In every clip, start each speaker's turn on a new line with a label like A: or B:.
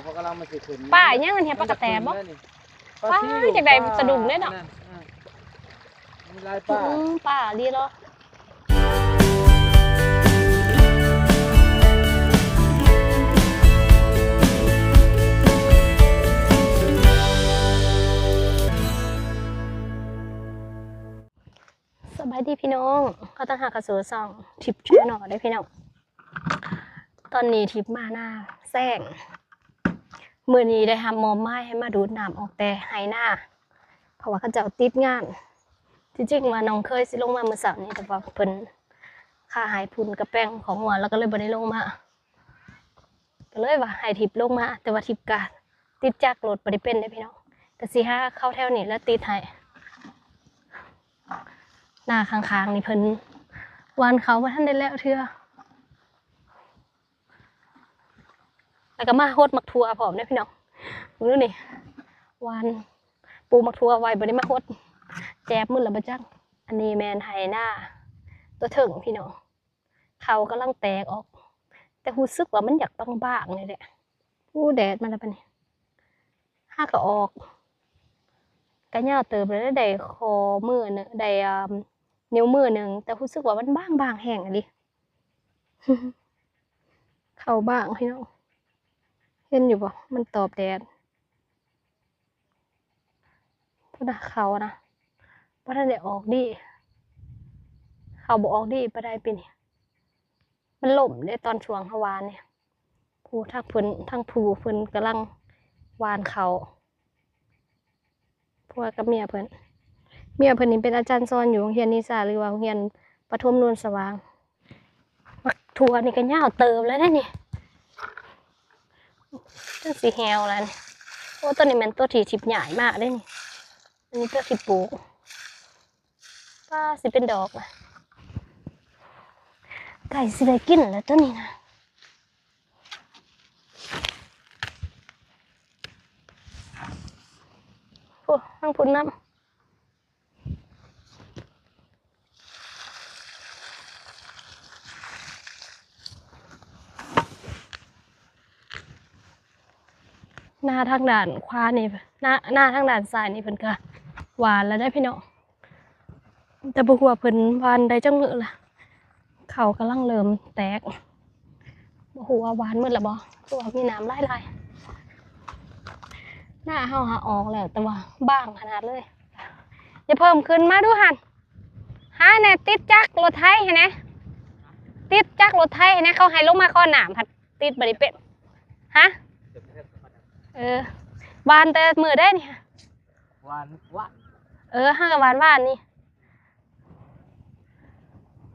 A: เพราะกำลังมันสิขึ้น
B: ป้าเนี่ยมันเห็นปลากระแตบ่ป้าจากใดสะดุ้งได้เนาะ
A: มีลายป้า
B: ป้าดีเหรอสบายดีพี่น้องเขาต้องหากระสือซองทิปช่วยหน่อยได้พี่น้องตอนนี้ทิปมาหน้าแซงมือนี้ได้ทำมอมไม้ให้มาดูดน้ำออกแต่ไฮหน้าเพราะว่าเขาจะติดงานจริงๆมาน้องเคยสิลงมาเมื่อเสาร์นี้แต่ว่าเพิ่นค่าหายพุ่นกับแป้งของหัวแล้วก็เลยบ่ได้ลงมาก็เลยว่าให้ทิปลงมาแต่ว่าทิปกาติดจากรถบ่ได้เป็นได้พี่น้องแต่สิหาเข้าแถวนี้แล้วติดให้หน้าข้างๆนี่เพิ่นวันเขามาท่านได้แล้วเทื่อแล้วก็มาโฮดมักทัวพร้อมได้พี่น้องดูนี่วันปูมักทัวไว้บ่ได้มาโฮดแจบมือละบ่จังอันนี้แมนไฮหน้าตัวถึงพี่น้องเขากำลังแตกออกแต่รู้สึกว่ามันอยากบางๆนี่แหละผู้แดดมันแล้วปะนี่ห้าก็ออกกระย่าเติมแล้วได้คอมือนึงได้นิ้วมือหนึ่งแต่รู้สึกว่ามันบางแห้งอะดิ เข่าบ้างพี่น้องเห็นอยู่ป่ะมันตอบแดดพูดนะเขานะเพราะถ้าได้ออกดิเขาบอกออกดิไปได้ปีนี้มันล่มได้ตอนช่วงฮวานเนี่ยผู้ทักพื้นทั้งผู้พื้นกำลังวานเขาพวกกับเมียเพิ่นนี่เป็นอาจารย์สอนอยู่โรงเรียนนิสาหรือว่าโรงเรียนปฐมนนสว่างมักทัวนี่ก็ยาวเติมแล้วนี่ต้นสีแฮวแล้วนี่โอ้ต้นนี้มันต้นที่ฉิบใหญ่มากเลยนี่อันนี้ต้นที่ปลูกป้าสิเป็นดอกนะไก่สิได้กินแล้วต้นนี้นะโอ้ทั้งพุ่นน้ำหน้าทางด่านขวานี่หน้าทางด่านซ้ายนี่เพิ่นก็หวานแล้วได้พี่น้องแต่บ่ฮู้ว่าเพิ่นหวานได้จังมื้อล่ะเขากำลังเริ่มแตกบ่ฮู้ว่าหวานมื้อละบ่คือว่ามีน้ำหลายๆหน้าเฮาหาออกแล้วแต่ว่าบางขนาดเลยอย่าเพิ่มขึ้นมาดูหั่นหาแน่ติดจักรรถไถให้แน่ติดจักรรถไถให้แน่เขาให้ลงมาข้อหนามผัดติดบ่ได้เป็นฮะบานแต่มือได้นี่
A: วาน
B: ห้ากับวานนี่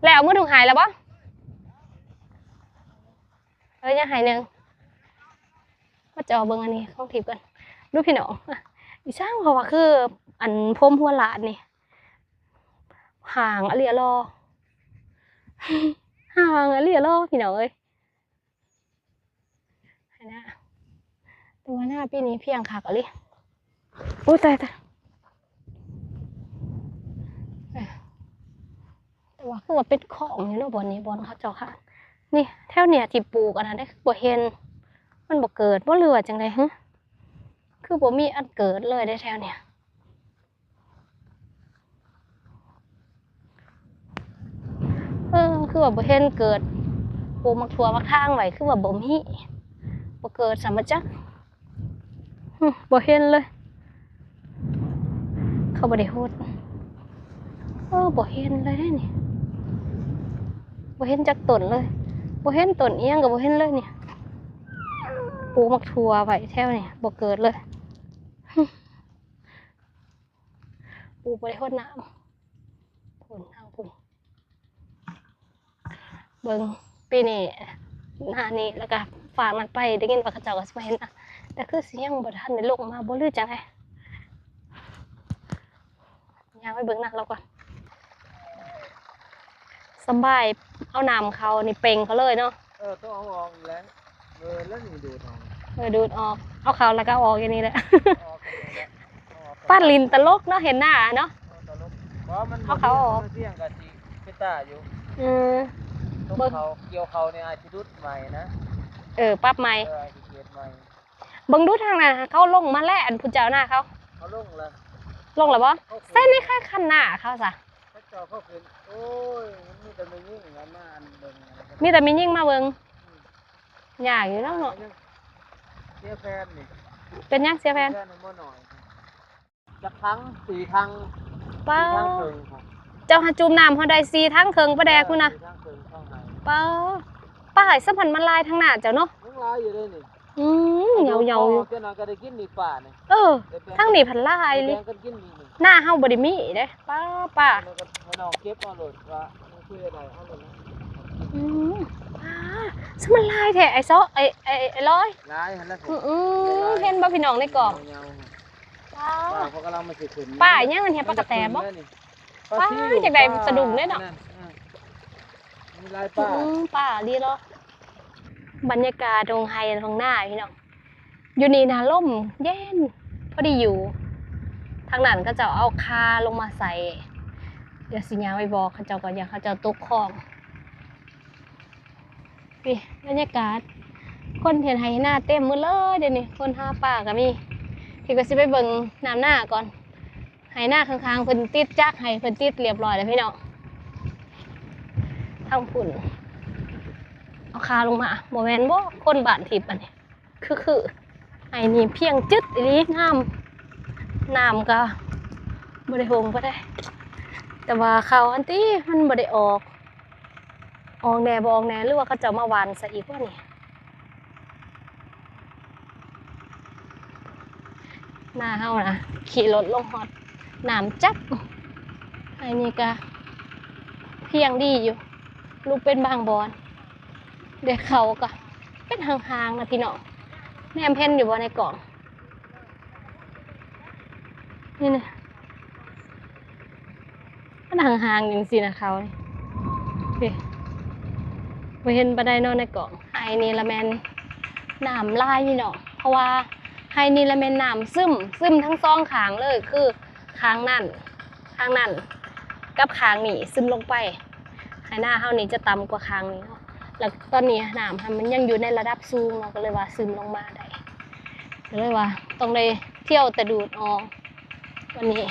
B: แล้วมือถูกหายแล้วบ่ยังหายหนึ่งมาจอเบิ้งอันนี้ข้องทิพย์กันดูพี่น้องอีช่างเขาว่าคืออันพรมหัวหลานนี่ห่างอเลียรอห่างอเลียรอพี่น้องเอ้ยนะตัวหน้าปีนี้เพียงคักอะไรโอ้ตายแต่ว่าคือว่าเป็นของอยู่เนาะบอนนี้บอนเขาเจาะค่ะนี่แถวเนี่ยที่ปลูกอันนั้นได้บ่เห็นมันบ่เกิดบ่เหลือจังไดฮะคือบ่มีอันเกิดเลยได้แถวเนี่ยคือว่าบ่เห็นเกิดปลูกมักถั่วมักทางไว้คือว่าบ่มีบ่เกิดสามจักบ่เห็นเลยเขาบ่ได้โหดบ่เห็นเลยได้นี่บ่เห็นจักต้นเลยบ่เห็นต้นเอียงก็บ่เห็นเลยนี่ปลูกมักถั่วไว้แถวนี่บ่เกิดเลยปลูกบ่ได้โหดน้ำผลทางพุ่นเบิ่งปีนี้หน้านี้แล้วก็ฝากมันไปได้ยินว่าเขาเจ้าก็สิมาเห็นนะแต่คือสิยังบ่ทันได้ลงมาบ่รู้จังได๋ยังไปเบิ่งหน้าเราก่อนสบายเอาน้ำเขานี่เป่งเขาเลยเนาะ
A: ต้องเอาออกแล้วแล้วนี่ดูดออก
B: ดูดออกเอาเขาแล้วก็ออกอย่างนี้แหละป้าลินตลกเนาะเห็นหน้าเนาะ
A: เอาเขาออกเสี่ยงกับที่พิต้าอยู่ต้องเขาเกี่ยวเขาเนี่ยอาจจะดุดใหม่นะ
B: ปั๊บใหม่ เบิ่งดูทางนั้นเขาลงมาแล้วอันผู้เจ้าหน้าเขา
A: เขาลงแล้ว
B: ลงแล้วบ่ใส่ในค่าคันหน้าเขาซะ
A: เขาเจ้าเขาขึ้นโอ้ยมันมีแต่ไม่ยิ่งแล้วมาอันเบิ่งอะไรกัน
B: มีแต่มียิ่งมาเบิ่งยากอยู่แล้วเนาะ
A: เสียแฟนนี่
B: เป็นยังเสียแฟน
A: แฟนมันบ่หน่อยจักครั้ง4 ครั้ง
B: ป้า
A: 4 ครั้งครึ่งครับ
B: เจ้าหาจุ่มน้ำเฮาได้4ทั้งครึ่งปลาแดกคุณน่ะ
A: 4 ครั้งครึ่งเข้าใน
B: ป้าป้าให้สัมพันธ์มันลายทางหน้าเจ้าเนาะ
A: ยังลายอยู่เลยนี่
B: เหยาๆอยู่
A: เจ้าหน่อยก็ได้กินนี่ป่านี่
B: ทั้งนี้พันลายเลย
A: แบ่งกันกินนี่นี่
B: หน้าเฮาบ่ได้มีเด้ป้า
A: มันก็ให้น้องเก็บเอาโลดว่ามันคืออะไรเอาโลดนะ
B: ป้าสมันลายแท้ไอ้ซ้อไอ้ร้อย
A: ลายหั่นแล้ว
B: เห็นบ่พี่น้องในกล่อง
A: เงา
B: ป้า
A: ๆป้าเขากำลังมาสิขึ้น
B: ป้าอีหยังอันเนี้ยปลากระแตบ่ ป้าจากใดสะดุ้งเด้เนาะ
A: มีลายป้า
B: ป้าดีเนาะบรรยากาศตรงไฮตรงหน้าพี่น้องอยู่นี่นะล่มเย็นพอดีอยู่ทางนั้นก็จะเอาคาลงมาใส่เดี๋ยวสิญาไว้บอกเขาเจ้าก่อนอย่าเขาเจ้าตกคลองนี่บรรยากาศคนเห็นไฮหน้าเต็มมือเลยเดี๋ยวนี้คนหาป่าก็มีพี่ก็สิไปเบิ่งน้ำหน้าก่อนไฮหน้าข้างๆเพิ่นติดจักไฮเพิ่นติดเรียบร้อยแล้วพี่น้องทางฝุ่นเอาคาลงมาโมแมนบ่คนบานทิพย์อันนี้คือไอ้นี่เพียงจึ๊ดอีหลีน้ำก็บ่ได้หงก็ได้ แต่ว่าเขาอันที่มันบ่ได้ออกแน่บ่ออกแน่หรือว่าเขาจะมาหวานซะอีกว่านี่หน้าเฮานะขี่รถลงฮอดน้ำจับไอ้นี่ก็เพียงดีอยู่ลูกเป็นบางบอนเดี๋ยวเขาก็เป็นห่างๆนะพี่น้องแนมเพ่นอยู่บ่ในกล่องนี่นะมันห่างๆอย่างสินะเขานี่ไปเห็นบันไดนอนในกล่องไฮนี่ละแมนน้ำลายพี่น้องเพราะว่าไฮนี่ละแมนน้ำซึมทั้งซองขางเลยคือขางนั่นกับขางนี่ซึมลงไปไฮหน้าเฮานี่จะต่ำกว่าขางนี้เนาะแล้วตอนนี้น้ำมันยังอยู่ในระดับสูงเราก็เลยว่าซึมลงมาได้ก็เลยว่าต้องเลยเที่ยวแต่ดูดออกวันนี้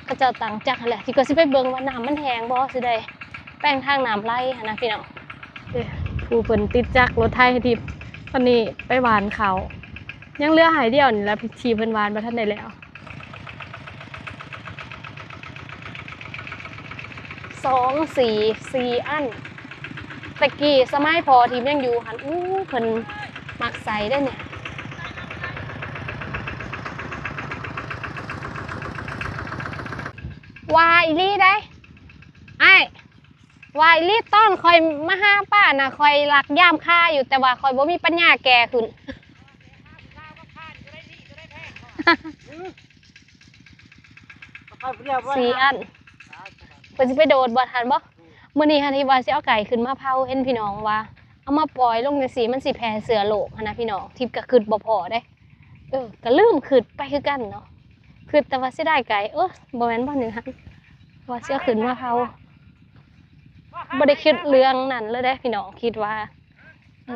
B: ก็จะต่างจากแหละที่ก็สิไปเบิ่งว่าน้ำมันแห้งบ่สิได้แป้งทางน้ำไหลนะพี่น้องผู้เพิ่นติดจักรถไทยทิพย์ตอนนี้ไปหวานเขายังเหลือหายเดียวนี่แล้วทีเพิ่นหวานบ่ทันได้แล้ว4 อันตะกี้สมัยพอทีมยังอยู่หันเพิ่นมักใส่ได้เนี่ยวาอีลี่ได้ไอ้วาอีลี่ต้อนคอยมาหาป้านะคอยรักย่ามค่าอยู่แต่ว่าคอยบ่มีปัญญาแก่ขึ้น 4 อันเพิ่นสิไปโดดบ่ทันบ่มื้อนี้หันที่ว่าสิเอาไก่ขึ้นมาเผาเห็นพี่น้องว่าเอามาปล่อยลงจังซี่มันสิแผ่เชื้อโรคหั่นนะพี่น้องทิพย์ก็คิดบ่พอได้ก็ลืมคิดไปคือกันเนาะคิดแต่ว่าสิได้ไก่บ่แม่นบ่นึงหั่นว่าสิเอาขึ้นมาเผาบ่ได้คิดเรื่องนั้นเลยเด้พี่น้องคิดว่า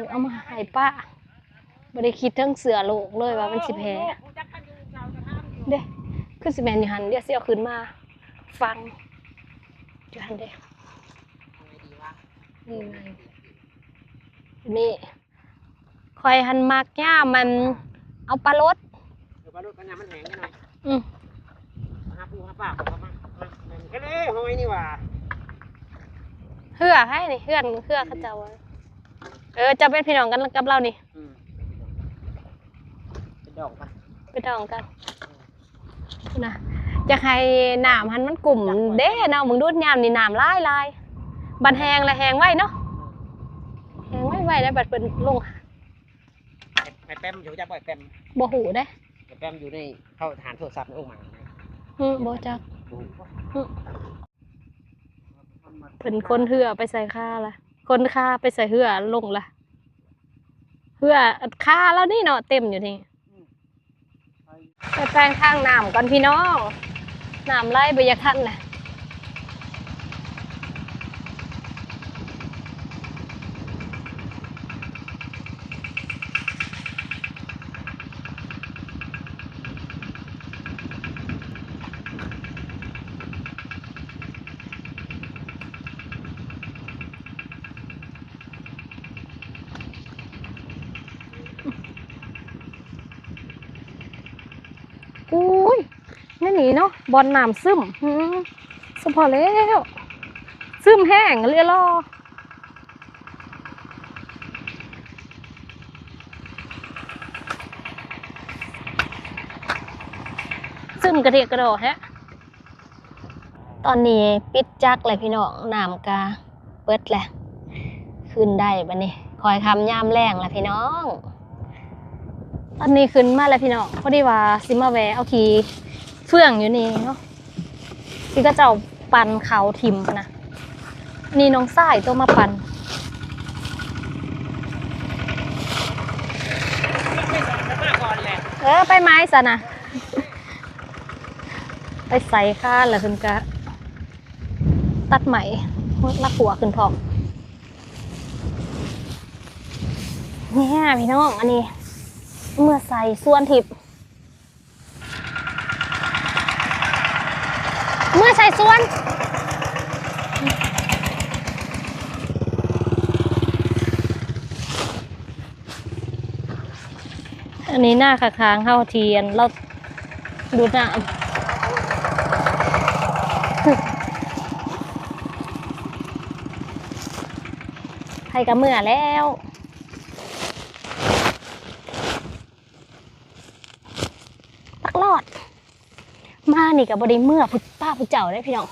B: เอามาให้ป้าบ่ได้คิดถึงเชื้อโรคเลยว่ามันสิแผ่เด้คือสิแม่นอยู่หั่นเดี๋ยวสิเอาขึ้นมาฟังอยู่หั่นเด้นี่คอยหันมักย่ามันเอาปลาลด
A: ปลาลดกันยามันแห้งหน่อยหาปูหาปลาของมันก็เลยหอยนี่ว่า
B: เฮือให้นี่เฮือเขาเจ้าจะเป็นพี่น้องกันกับเรานี่
A: เป็นดอกกัน
B: นะจะให้น้ำมันกลุ่มเด้เนาะมึงดูดยามนี่น้ำลายบัดแห้งแล้วแห้งไว้เนาะแห้งไว้แล้วบัดเป็นลง
A: ไอ้แป้มอยู่จักบ่ไอ้แป้ม
B: บ่หูได้
A: ไอ้แป้มอยู่ในเข้าฐานโทรศัพท์ในองค์มา
B: บ่จักเพิ่นคนเหือไปใส่ค่าละคนค่าไปใส่เหือลงละเหือค่าแล้วนี่เนาะเต็มอยู่นี่ไปแปลงทางน้ำก่อนพี่น้องน้ำไหลไปยักทันเลย นี่เนาะบอลน้ำซึมสมพอแล้วซึมแห้งเรียรอซึมกระเทียกระโดดฮะตอนนี้ปิดจักเลยพี่น้องน้ำกาเปิดแหละขึ้นได้บัดนี้คอยคำย่ามแรงแหละพี่น้องตอนนี้ขึ้นมาแล้วพี่น้องพอดีว่าซิมาแวะเอาขี่เฟื่องอยู่นี่เนาะที่ก็จะเอาปั่นเขาทิมนะนี่น้องสายตัวมาปั่นไปไม้ซะนะไปใส่ข้านแล้วขึ้นกะตัดไหมลักหัวขึ้นพร้อมเนี่ยพี่น้องอันนี้เมื่อใส่ส่วนทิพเมื่อใส่ส่วนอันนี้หน้าค้างเข้าเทียนเราดูหน้าให้กับเมื่อแล้วตักรอดมานี่กับบไดีเมื่อพุทธป้าพุทธเจ้าได้พี่น้อง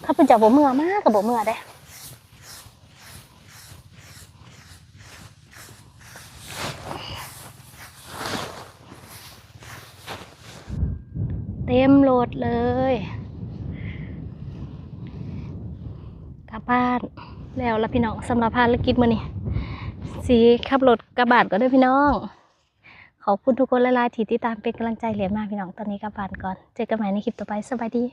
B: ถ้าพุทธเจ้าบ่เมื่อมากกับบ่เมื่อได้เต็มโหลดเลยกลับบ้านแล้วละพี่น้องสำหรับภารกิจมื้อนี้สีขับรถกระบาดก็ด้วยพี่น้องขอบคุณทุกคนหลายๆที่ติดตามเป็นกำลังใจเหรียญมากพี่น้องตอนนี้กลับบ้านก่อนเจอกันใหม่ในคลิปต่อไปสบายดี